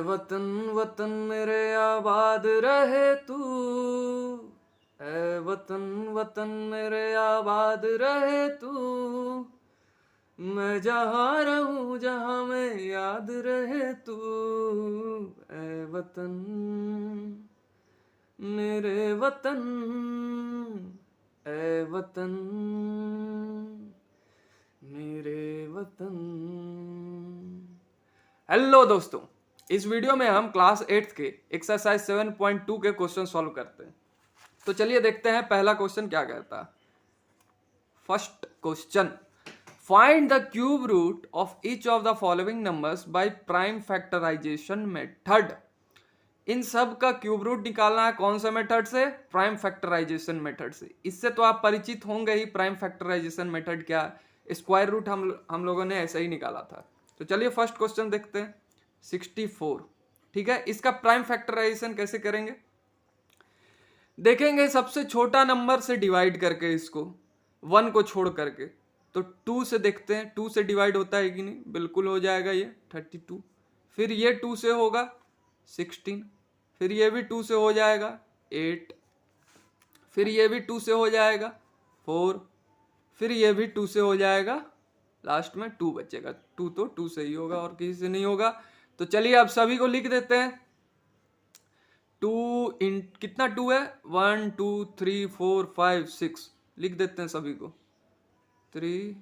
वतन वतन मेरे आबाद रहे तू, ऐ वतन वतन मेरे आबाद रहे तू, मैं जहाँ रहूँ जहाँ मैं याद रहे तू, ऐ वतन मेरे वतन, ऐ वतन मेरे वतन। हेलो दोस्तों, इस वीडियो में हम क्लास 8 के एक्सरसाइज 7.2 के क्वेश्चन सॉल्व करते हैं। तो चलिए देखते हैं पहला क्वेश्चन क्या कहता है। First question, find the cube root of each of the following numbers by prime factorisation method. इन सब का क्यूब रूट निकालना है कौन से मेथड से? प्राइम फैक्टराइजेशन मेथड से। इससे तो आप परिचित होंगे ही, प्राइम फैक्टराइजेशन मेथड क्या है। स्क्वायर रूट हम लोगों ने ऐसे ही निकाला था। तो चलिए फर्स्ट क्वेश्चन देखते हैं। 64, ठीक है। इसका प्राइम फैक्टराइजेशन कैसे करेंगे देखेंगे। सबसे छोटा नंबर से डिवाइड करके, इसको 1 को छोड़ करके। तो 2 से देखते हैं, 2 से डिवाइड होता है कि नहीं। बिल्कुल हो जाएगा ये 32। फिर ये 2 से होगा 16। फिर ये भी 2 से हो जाएगा 8। फिर ये भी 2 से हो जाएगा 4। फिर ये भी 2 से हो जाएगा, लास्ट में 2 बचेगा। 2 तो 2 से ही होगा और किसी से नहीं होगा। तो चलिए अब सभी को लिख देते हैं। 2 इन कितना 2 है? 1 2 3 4 5 6 लिख देते हैं सभी को। 3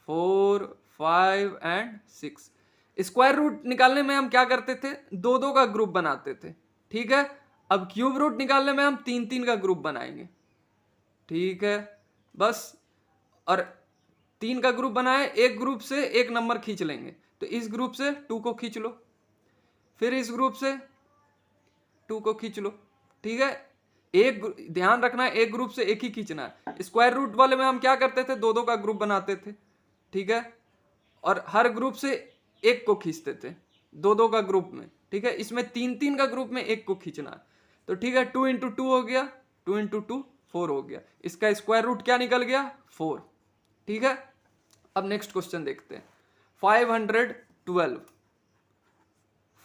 4 5 एंड 6। स्क्वायर रूट निकालने में हम क्या करते थे? 2 का ग्रुप बनाते थे, ठीक है। अब क्यूब रूट निकालने में हम 3 का ग्रुप बनाएंगे, ठीक है बस। और 3 का ग्रुप बनाए, एक ग्रुप से एक नंबर खींच लेंगे। तो इस ग्रुप से 2 को खींच लो, फिर इस ग्रुप से 2 को खींच लो, ठीक है। एक ध्यान रखना है, एक ग्रुप से एक ही खींचना है। स्क्वायर रूट वाले में हम क्या करते थे? 2 का ग्रुप बनाते थे, ठीक है। और हर ग्रुप से एक को खींचते थे 2 का ग्रुप में, ठीक है। इसमें 3 का ग्रुप में एक को खींचना है। तो ठीक है, 2 इंटू 2 हो गया, 2 इंटू 2 4 हो गया। इसका स्क्वायर रूट क्या निकल गया? 4, ठीक है। अब नेक्स्ट क्वेश्चन देखते हैं। 512,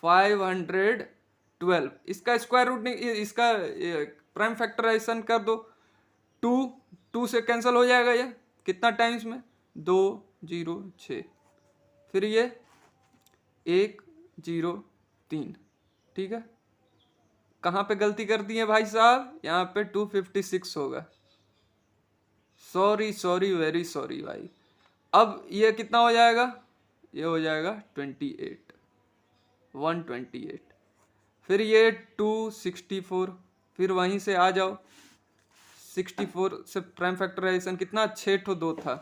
512 इसका स्क्वायर रूट नहीं, इसका प्राइम फैक्टराइजेशन कर दो। 2 से कैंसिल हो जाएगा ये कितना टाइम्स में? 2 0 6। फिर ये 1 0 3, ठीक है। कहाँ पे गलती कर दी है भाई साहब? यहाँ पे 256 होगा। सॉरी वेरी सॉरी भाई। अब ये कितना हो जाएगा? ये हो जाएगा 28, 128। फिर ये 264। फिर वहीं से आ जाओ, 64 से प्राइम फैक्टराइजेशन कितना? 6 ठो 2 था,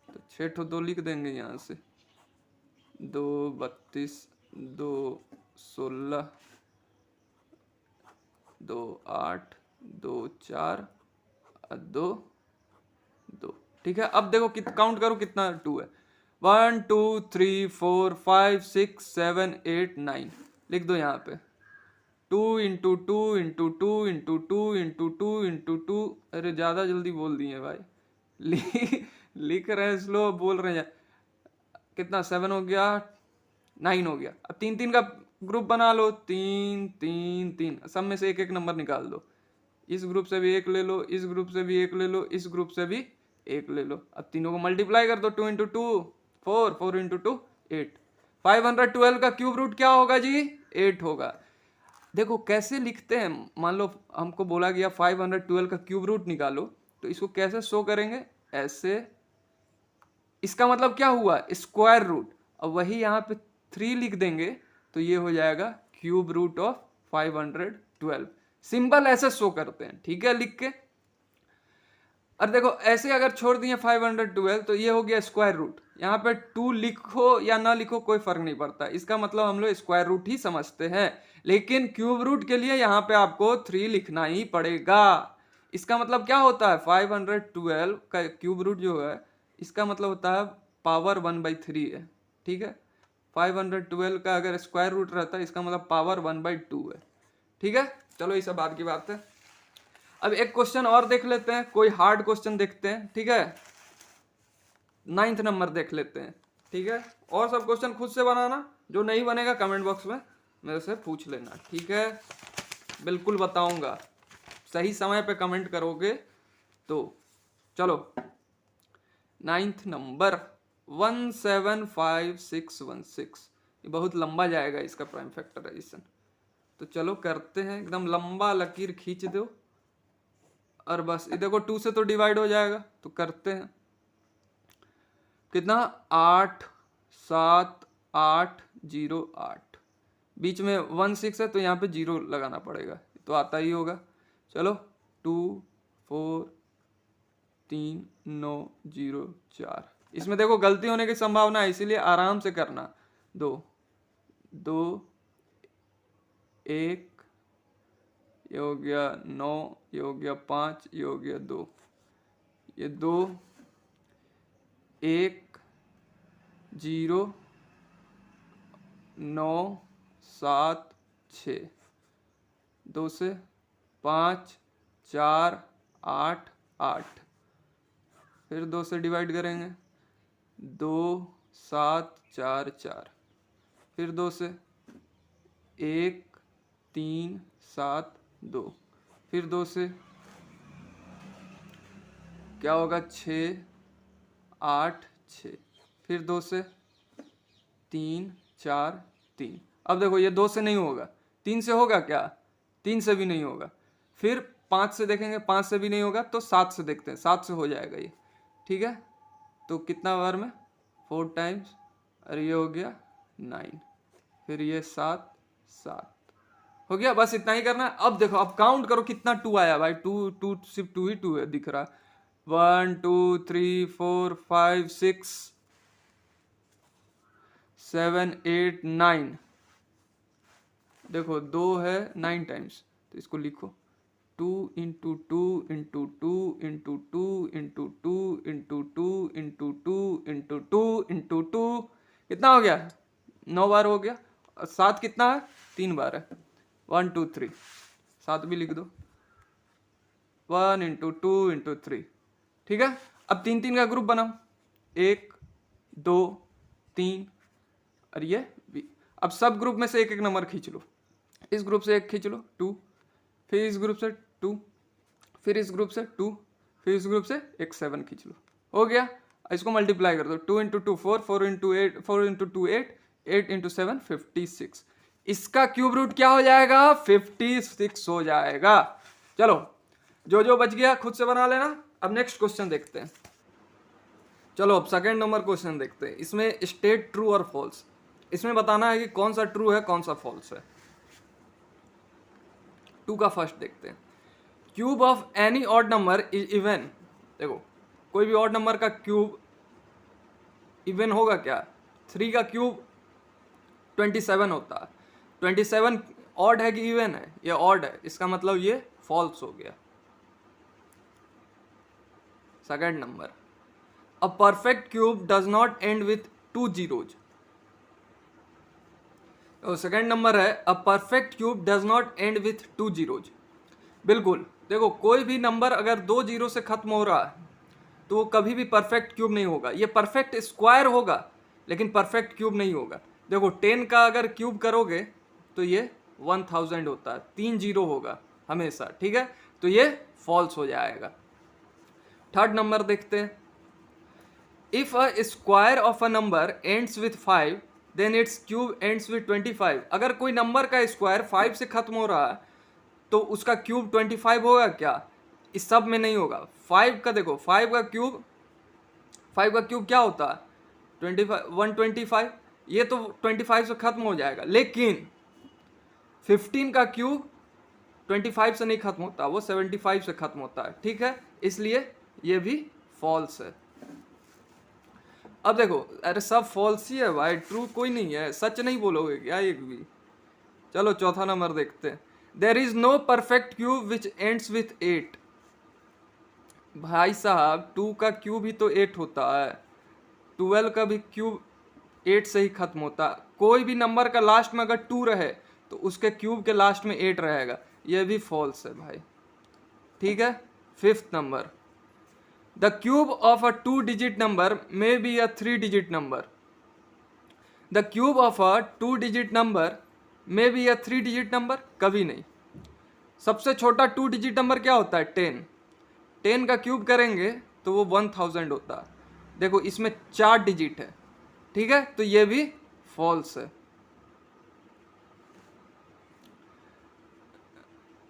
तो 6 ठो 2 लिख देंगे यहाँ से। 2 32, 2 16, 2 8, 2 4, 2 2, ठीक है। अब देखो काउंट करो कितना 2 है। 1 2 3 4 5 6 7 8 9 लिख दो यहाँ पे। 2 into 2 into 2 into 2 into 2 into 2। अरे ज़्यादा जल्दी बोल दिए भाई। लिख रहे हैं, स्लो बोल रहे हैं। कितना? 7 हो गया, 9 हो गया। अब 3 का ग्रुप बना लो। 3 3 3, सब में से एक एक नंबर निकाल दो। इस ग्रुप से भी एक ले लो, इस ग्रुप से भी एक ले लो, इस ग्रुप से भी एक ले लो। अब तीनों को मल्टीप्लाई कर दो। 2 इंटू 2 4, 4 इंटू 2 8। 512 का क्यूब रूट क्या होगा जी? 8 होगा। देखो कैसे लिखते हैं। मान लो हमको बोला गया 512 का क्यूब रूट निकालो, तो इसको कैसे शो करेंगे? ऐसे। इसका मतलब क्या हुआ? Square root. और वही यहाँ पे 3 लिख देंगे तो ये हो जाएगा क्यूब रूट ऑफ 512। सिंपल ऐसे शो करते हैं, ठीक है, लिख के। और देखो ऐसे अगर छोड़ दिए 512 तो ये हो गया स्क्वायर रूट। यहाँ पे 2 लिखो या ना लिखो कोई फर्क नहीं पड़ता, इसका मतलब हम लोग स्क्वायर रूट ही समझते हैं। लेकिन क्यूब रूट के लिए यहाँ पे आपको 3 लिखना ही पड़ेगा। इसका मतलब क्या होता है? 512 का क्यूब रूट जो है, इसका मतलब होता है पावर 1/3 है, ठीक है। 512 का अगर स्क्वायर रूट रहता है, इसका मतलब पावर 1/2 है, ठीक है। चलो ये सब बात की बात है। अब एक क्वेश्चन और देख लेते हैं, कोई हार्ड क्वेश्चन देखते हैं, ठीक है। 9th नंबर देख लेते हैं, ठीक है। और सब क्वेश्चन खुद से बनाना, जो नहीं बनेगा कमेंट बॉक्स में मेरे से पूछ लेना, ठीक है? बिल्कुल बताऊंगा, सही समय पे कमेंट करोगे तो। चलो 9th नंबर 175616, ये बहुत लंबा जाएगा इसका प्राइम फैक्टराइजेशन। तो चलो करते हैं, एकदम लंबा लकीर खींच दो और बस ये देखो 2 से तो डिवाइड हो जाएगा, तो करते हैं। कितना? 8 7 8 0 8, बीच में 1 6 है तो यहाँ पे 0 लगाना पड़ेगा, तो आता ही होगा। चलो 2 4 3 9 0 4, इसमें देखो गलती होने की संभावना है, इसीलिए आराम से करना। 2 2 1, ये हो गया 9, ये हो गया 5, ये हो गया 2, ये 2 1 0 9 7 6, 2 से 5 4 8 8, फिर 2 से डिवाइड करेंगे, 2 7 4 4, फिर 2 से 1 3 7 2, फिर 2 से क्या होगा 6 8 6, फिर 2 से 3 4 3। अब देखो ये 2 से नहीं होगा, 3 से होगा क्या? 3 से भी नहीं होगा। फिर 5 से देखेंगे, 5 से भी नहीं होगा, तो 7 से देखते हैं, 7 से हो जाएगा ये, ठीक है? तो कितना बार में? 4 टाइम्स, और ये हो गया 9, फिर ये 7 7 हो गया। बस इतना ही करना है। अब देखो, अब काउंट करो कितना 2 आया भाई। 2 सिर्फ 2 ही 2 है दिख रहा। 1 2 3 4 5 6 7 8 9, देखो 2 है 9 टाइम्स, तो इसको लिखो 2 into 2 into 2 into 2 into 2 into 2 into 2 into 2 into 2, कितना हो गया? 9 बार हो गया। 7 कितना है? 3 बार है। 1 2 3, 7 भी लिख दो। 1 इंटू 2 इंटू 3, ठीक है? अब 3 3 का ग्रुप बनाओ, 1 2 3, और ये भी। अब सब ग्रुप में से एक एक नंबर खींच लो। इस ग्रुप से एक खींच लो 2, फिर इस ग्रुप से 2, फिर इस ग्रुप से 2, फिर इस ग्रुप से एक 7 खींच लो। हो गया। इसको मल्टीप्लाई कर दो, 2 इंटू 2 4, 4 इंटू 8 4 इंटू 2 8, 8 इंटू 7 56। इसका क्यूब रूट क्या हो जाएगा? 56 हो जाएगा। चलो जो जो बच गया खुद से बना लेना। अब नेक्स्ट क्वेश्चन देखते हैं। चलो अब सेकंड नंबर क्वेश्चन देखते हैं। इसमें स्टेट ट्रू और फॉल्स, इसमें बताना है कि कौन सा ट्रू है कौन सा फॉल्स है। 2 का फर्स्ट देखते हैं। Cube of any odd number is even. देखो कोई भी ऑड नंबर का क्यूब इवन होगा क्या? 3 का क्यूब 27 होता है। 27 ऑड है कि इवन है? ये ऑड है, इसका मतलब ये फॉल्स हो गया। Second number, a perfect cube does not and with 2 zeros. तो सेकंड नंबर है अ perfect cube does not and with 2 zeros. बिल्कुल, देखो कोई भी नंबर अगर 2 जीरो से खत्म हो रहा है तो वो कभी भी परफेक्ट क्यूब नहीं होगा। ये परफेक्ट स्क्वायर होगा लेकिन परफेक्ट क्यूब नहीं होगा। देखो 10 का अगर क्यूब करोगे तो ये 1000 होता है, 3 जीरो होगा हमेशा, ठीक है? तो ये फॉल्स हो जाएगा। थर्ड नंबर देखते हैं। If a square of a number ends with 5 then its cube ends with 25। अगर कोई नंबर का स्क्वायर 5 से खत्म हो रहा है तो उसका क्यूब 25 होगा क्या? इस सब में नहीं होगा। 5 का देखो, 5 का क्यूब क्या होता है? 25 125, ये तो 25 से खत्म हो जाएगा। लेकिन 15 का क्यूब 25 से नहीं खत्म होता, वो 75 से खत्म होता है, ठीक है? इसलिए ये भी फॉल्स है। अब देखो, अरे सब फॉल्स ही है भाई, ट्रू कोई नहीं है। सच नहीं बोलोगे क्या एक भी? चलो चौथा नंबर देखते हैं। There is no perfect cube which ends with 8। भाई साहब 2 का क्यूब ही तो 8 होता है, 12 का भी क्यूब 8 से ही खत्म होता है। कोई भी नंबर का लास्ट में अगर 2 रहे तो उसके क्यूब के लास्ट में 8 रहेगा। यह भी फॉल्स है भाई, ठीक है? Fifth number, the cube of a 2 digit number may be a 3 digit number. The cube of a 2 digit number may be a 3 digit number, कभी नहीं। सबसे छोटा 2 डिजिट नंबर क्या होता है? 10। 10 का क्यूब करेंगे तो वो 1000 होता है। देखो इसमें 4 डिजिट है, ठीक है, तो ये भी फॉल्स है।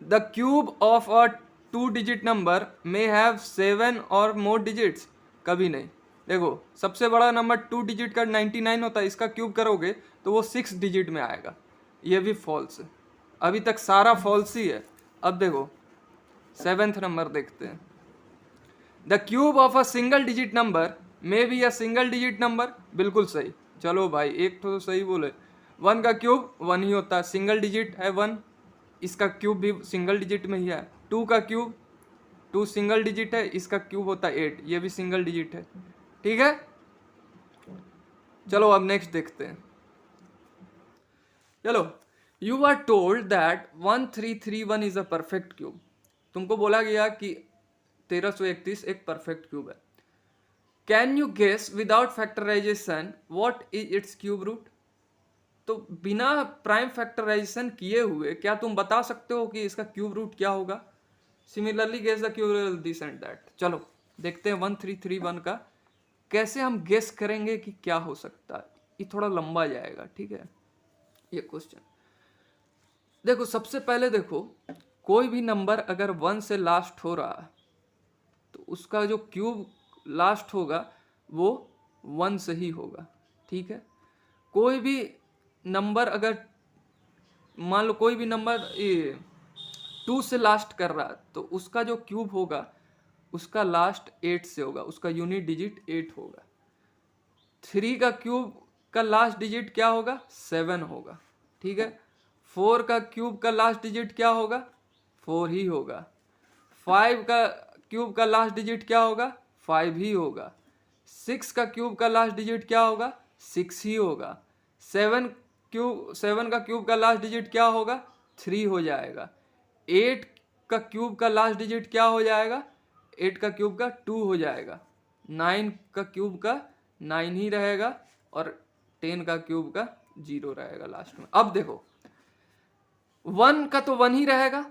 The cube of a 2 digit number may have 7 और मोर डिजिट्स, कभी नहीं। देखो सबसे बड़ा नंबर 2 डिजिट का 99 होता है, इसका क्यूब करोगे तो वो 6 डिजिट में आएगा, ये भी फॉल्स है। अभी तक सारा फॉल्स ही है। अब देखो 7th नंबर देखते हैं। The cube of a single digit number may be a single digit number, बिल्कुल सही। चलो भाई एक तो सही बोले। 1 का क्यूब 1 ही होता है, सिंगल डिजिट है 1, इसका क्यूब भी सिंगल डिजिट में ही है। 2 का क्यूब 2 सिंगल डिजिट है, इसका क्यूब होता है 8, ये भी सिंगल डिजिट है, ठीक है। चलो अब नेक्स्ट देखते हैं। चलो, you are told that 1331 is a perfect cube. तुमको बोला गया कि 1331 एक परफेक्ट क्यूब है। Can you guess without factorisation what is its cube root? तो बिना प्राइम फैक्टराइजेशन किए हुए क्या तुम बता सकते हो कि इसका क्यूब रूट क्या होगा? Similarly guess the cube root this and that. चलो देखते हैं 1331 का कैसे हम गेस करेंगे कि क्या हो सकता है। ये थोड़ा लंबा जाएगा, ठीक है ये क्वेश्चन। देखो सबसे पहले देखो, कोई भी नंबर अगर 1 से लास्ट हो रहा है तो उसका जो क्यूब लास्ट होगा वो 1 से ही होगा, ठीक है। कोई भी नंबर अगर मान लो कोई भी नंबर 2 से लास्ट कर रहा है तो उसका जो क्यूब होगा उसका लास्ट 8 से होगा, उसका यूनिट डिजिट 8 होगा। 3 का क्यूब का लास्ट डिजिट क्या होगा? 7 होगा, ठीक है। 4 का क्यूब का लास्ट डिजिट क्या होगा? 4 ही होगा। 5 का क्यूब का लास्ट डिजिट क्या होगा? 5 ही होगा। 6 का क्यूब का लास्ट डिजिट क्या होगा? 6 ही होगा। 7 का क्यूब का लास्ट डिजिट क्या होगा? 3 हो जाएगा। 8 का क्यूब का लास्ट डिजिट क्या हो जाएगा? 8 का क्यूब का 2 हो जाएगा। 9 का क्यूब का 9 ही रहेगा और 10 का क्यूब का 0 रहेगा लास्ट में। अब देखो 1 का तो 1 ही रहेगा,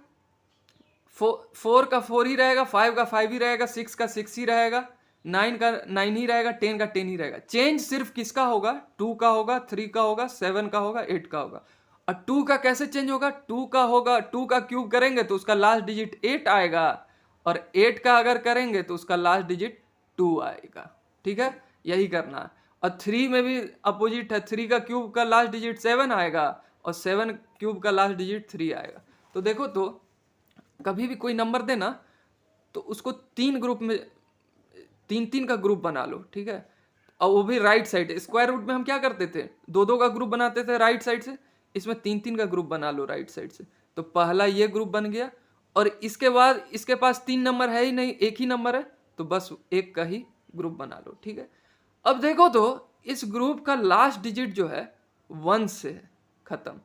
4 का 4 ही रहेगा, 5 का 5 ही रहेगा, 6 का 6 ही रहेगा, 9 का 9 ही रहेगा, 10 का 10 ही रहेगा। चेंज सिर्फ किसका होगा? 2 का होगा, 3 का होगा, 7 का होगा, 8 का होगा। और 2 का कैसे चेंज होगा? 2 का होगा, 2 का क्यूब करेंगे तो उसका लास्ट डिजिट 8 आएगा, और 8 का अगर करेंगे तो उसका लास्ट डिजिट 2 आएगा, ठीक है। यही करना है। और 3 में भी अपोजिट है, 3 का क्यूब का लास्ट डिजिट 7 आएगा और 7 क्यूब का लास्ट डिजिट 3 आएगा। तो देखो तो कभी भी कोई नंबर देना तो उसको 3 ग्रुप में 3 का ग्रुप बना लो, ठीक है। और वो भी राइट साइड। स्क्वायर रूट में हम क्या करते थे? 2 का ग्रुप बनाते थे राइट साइड से, इसमें 3 का ग्रुप बना लो राइट साइड से। तो पहला ये ग्रुप बन गया, और इसके बाद इसके पास 3 नंबर है ही नहीं, एक ही नंबर है, तो बस एक का ही ग्रुप बना लो, ठीक है। अब देखो तो इस ग्रुप का लास्ट डिजिट जो है 1 से है खत्म।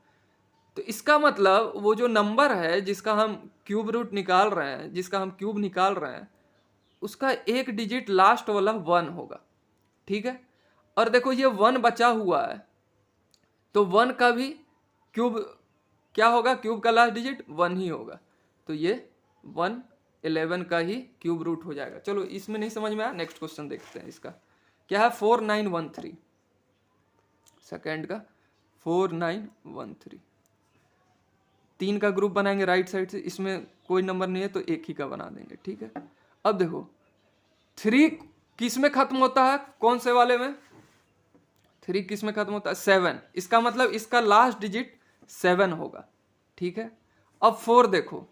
तो इसका मतलब वो जो नंबर है जिसका हम क्यूब रूट निकाल रहे हैं, जिसका हम क्यूब निकाल रहे हैं, उसका एक डिजिट लास्ट वाला 1 होगा, ठीक है। और देखो ये 1 बचा हुआ है, तो 1 का भी क्यूब क्या होगा? क्यूब का लास्ट डिजिट 1 ही होगा, तो ये 111 का ही क्यूब रूट हो जाएगा। चलो इसमें नहीं समझ में आया, नेक्स्ट क्वेश्चन देखते हैं। इसका क्या है? 4913 सेकेंड का 4913। 3 का ग्रुप बनाएंगे राइट साइड से, इसमें कोई नंबर नहीं है तो एक ही का बना देंगे, ठीक है। अब देखो 3 किस में खत्म होता है? कौन से वाले में? 3 किस में खत्म होता है? 7। इसका मतलब इसका लास्ट डिजिट 7 होगा, ठीक है। अब 4 देखो,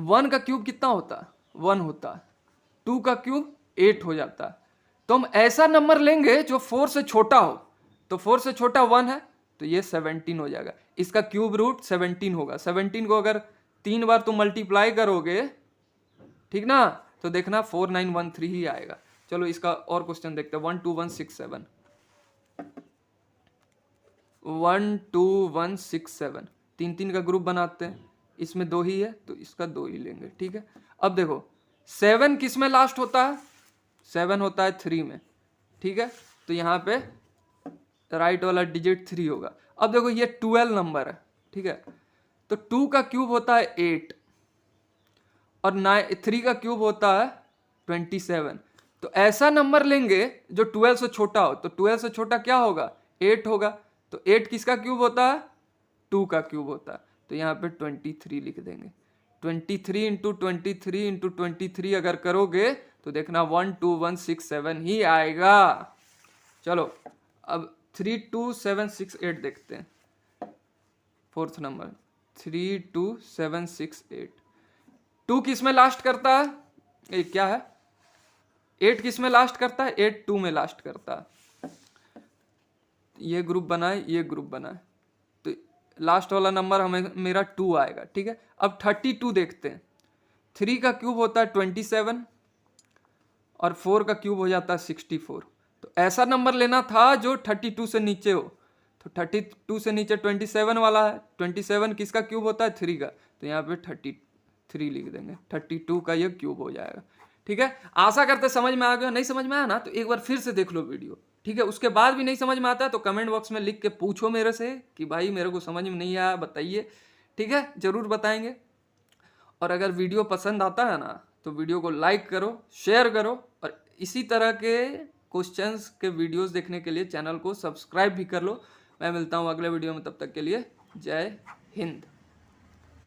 1 का क्यूब कितना होता है? 1 होता है। 2 का क्यूब 8 हो जाता है। तो हम ऐसा नंबर लेंगे जो 4 से छोटा हो, तो 4 से छोटा 1 है तो ये 17 हो जाएगा। इसका क्यूब रूट 17 होगा। 17 को अगर 3 बार तुम मल्टीप्लाई करोगे, ठीक ना, तो देखना 4913 ही आएगा। चलो इसका और क्वेश्चन देखते हैं। 12167 12167 3 का ग्रुप बनाते हैं, इसमें 2 ही है तो इसका 2 ही लेंगे, ठीक है। अब देखो 7 किस में लास्ट होता है? 7 होता है 3 में, ठीक है। तो यहाँ पे राइट वाला डिजिट 3 होगा। अब देखो ये 12 नंबर है, ठीक है, तो 2 का क्यूब होता है 8 और 3 का क्यूब होता है 27। तो ऐसा नंबर लेंगे जो 12 से छोटा हो, तो 12 से छोटा क्या होगा, 8 होगा। तो 8 किसका क्यूब होता है, 2 का क्यूब होता है। तो यहाँ पे 23 लिख देंगे। 23 इंटू 23 इंटू 23 अगर करोगे तो देखना 12167 ही आएगा। चलो अब 32768 देखते हैं, फोर्थ नंबर 32768। 2 किस में लास्ट करता है, ये क्या है, 8 किस में लास्ट करता है, 8 2 में लास्ट करता है। ये ग्रुप बनाए, ये ग्रुप बनाए, तो लास्ट वाला नंबर हमें मेरा 2 आएगा, ठीक है। अब 32 देखते हैं। 3 का क्यूब होता है 27 और 4 का क्यूब हो जाता है 64। तो ऐसा नंबर लेना था जो 32 से नीचे हो। तो 32 से नीचे 27 वाला है, 27 किसका क्यूब होता है, 3 का। तो यहाँ पे 33 लिख देंगे, 32 का ये क्यूब हो जाएगा, ठीक है। आशा करते समझ में आ गया। नहीं समझ में आया ना तो एक बार फिर से देख लो वीडियो, ठीक है। उसके बाद भी नहीं समझ में आता है तो कमेंट बॉक्स में लिख के पूछो मेरे से कि भाई मेरे को समझ में नहीं आया, बताइए, ठीक है, जरूर बताएंगे। और अगर वीडियो पसंद आता है ना तो वीडियो को लाइक करो, शेयर करो, और इसी तरह के क्वेश्चंस के वीडियोस देखने के लिए चैनल को सब्सक्राइब भी कर लो। मैं मिलता हूँ अगले वीडियो में, तब तक के लिए जय हिंद।